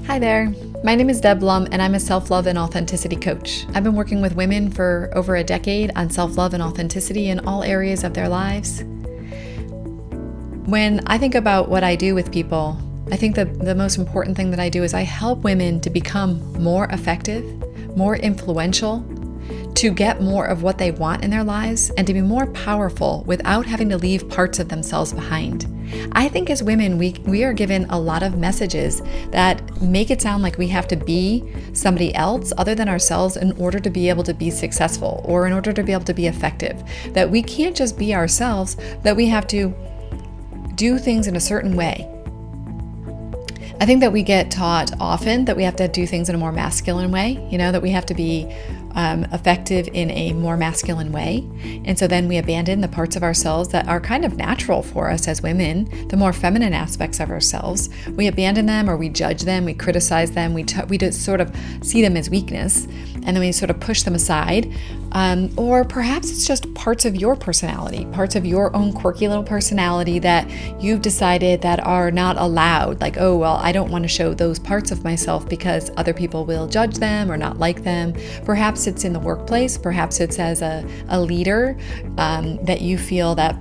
Hi there. My name is Deb Blum, and I'm a self-love and authenticity coach. I've been working with women for over a decade on self-love and authenticity in all areas of their lives. When I think about what I do with people, I think the most important thing that I do is I help women to become more effective, more influential, to get more of what they want in their lives, and to be more powerful without having to leave parts of themselves behind. I think as women, we are given a lot of messages that make it sound like we have to be somebody else other than ourselves in order to be able to be successful or in order to be able to be effective. That we can't just be ourselves, that we have to do things in a certain way. I think that we get taught often that we have to do things in a more masculine way, that we have to be effective in a more masculine way. And so then we abandon the parts of ourselves that are kind of natural for us as women, the more feminine aspects of ourselves. We abandon them, or we judge them, we criticize them, we just sort of see them as weakness, and then we sort of push them aside. Or perhaps it's just parts of your personality, parts of your own quirky little personality that you've decided that are not allowed. Like, oh, well, I don't want to show those parts of myself because other people will judge them or not like them. Perhaps it's in the workplace. Perhaps it's as a leader that you feel that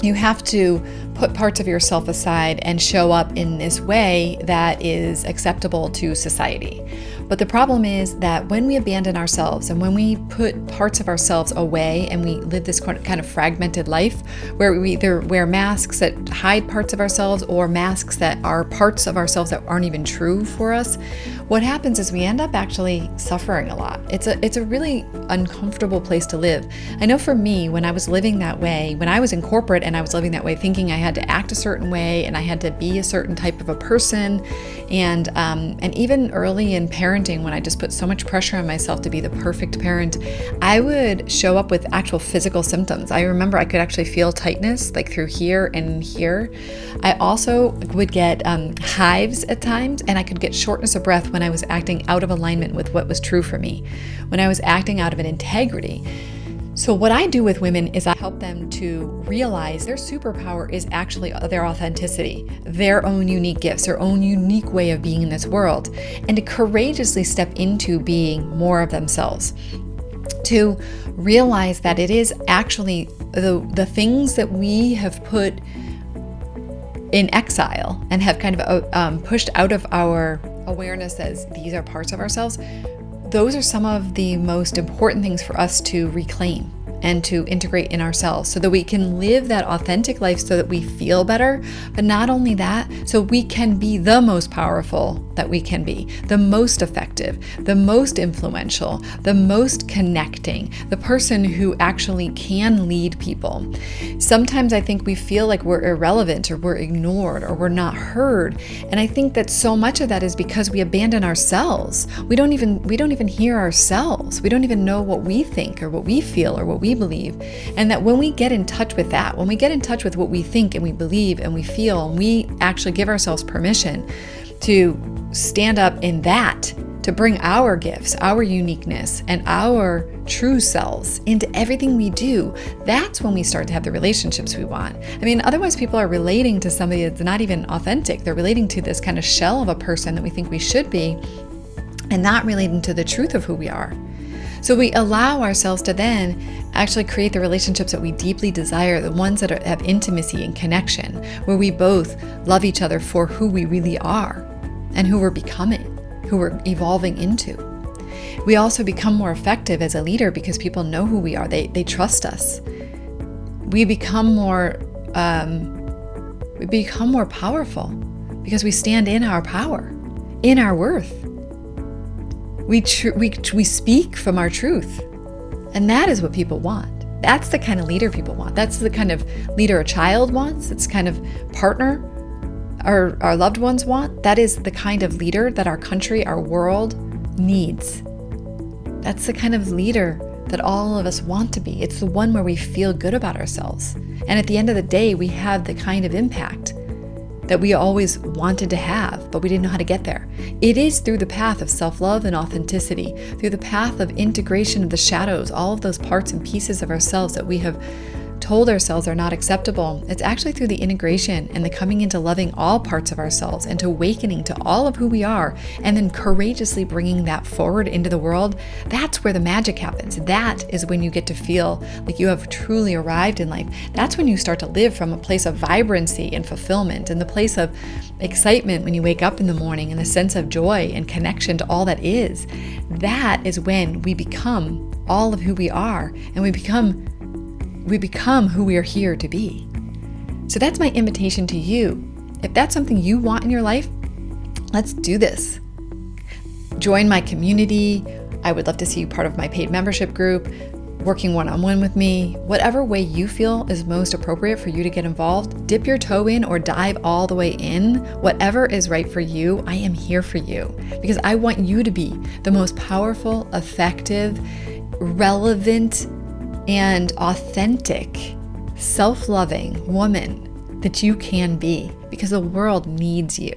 you have to put parts of yourself aside and show up in this way that is acceptable to society. But the problem is that when we abandon ourselves and when we put parts of ourselves away and we live this kind of fragmented life where we either wear masks that hide parts of ourselves or masks that are parts of ourselves that aren't even true for us, what happens is we end up actually suffering a lot. It's a really uncomfortable place to live. I know for me, when I was living that way, when I was in corporate and I was living that way, thinking I had to act a certain way and I had to be a certain type of a person, and even early in parenting, when I just put so much pressure on myself to be the perfect parent, I would show up with actual physical symptoms. I remember I could actually feel tightness like through here and here. I also would get hives at times, and I could get shortness of breath when I was acting out of alignment with what was true for me, when I was acting out of an integrity. So what I do with women is I help them to realize their superpower is actually their authenticity, their own unique gifts, their own unique way of being in this world, and to courageously step into being more of themselves. To realize that it is actually the things that we have put in exile and have kind of pushed out of our awareness as these are parts of ourselves. Those are some of the most important things for us to reclaim and to integrate in ourselves so that we can live that authentic life so that we feel better. But not only that, so we can be the most powerful that we can be, the most effective, the most influential, the most connecting, the person who actually can lead people. Sometimes I think we feel like we're irrelevant or we're ignored or we're not heard. And I think that so much of that is because we abandon ourselves. We don't even hear ourselves. We don't even know what we think or what we feel or what we believe. And that when we get in touch with that, when we get in touch with what we think and we believe and we feel, and we actually give ourselves permission to stand up in that, to bring our gifts, our uniqueness, and our true selves into everything we do, that's when we start to have the relationships we want. I mean, otherwise people are relating to somebody that's not even authentic. They're relating to this kind of shell of a person that we think we should be, and not relating to the truth of who we are. So we allow ourselves to then actually create the relationships that we deeply desire, the ones that have intimacy and connection, where we both love each other for who we really are and who we're becoming, who we're evolving into. We also become more effective as a leader because people know who we are. They trust us. We become more powerful because we stand in our power, in our worth. We speak from our truth, and that is what people want. That's the kind of leader people want. That's the kind of leader a child wants. It's the kind of partner our loved ones want. That is the kind of leader that our country, our world needs. That's the kind of leader that all of us want to be. It's the one where we feel good about ourselves. And at the end of the day, we have the kind of impact that we always wanted to have, but we didn't know how to get there. It is through the path of self-love and authenticity, through the path of integration of the shadows, all of those parts and pieces of ourselves that we have told ourselves are not acceptable, it's actually through the integration and the coming into loving all parts of ourselves and to awakening to all of who we are, and then courageously bringing that forward into the world. That's where the magic happens. That is when you get to feel like you have truly arrived in life. That's when you start to live from a place of vibrancy and fulfillment, and the place of excitement when you wake up in the morning, and the sense of joy and connection to all that is. That is when we become all of who we are, and we become who we are here to be. So that's my invitation to you. If that's something you want in your life, let's do this. Join my community. I would love to see you part of my paid membership group, working one-on-one with me. Whatever way you feel is most appropriate for you to get involved, dip your toe in or dive all the way in. Whatever is right for you, I am here for you, because I want you to be the most powerful, effective, relevant, and authentic, self-loving woman that you can be, because the world needs you.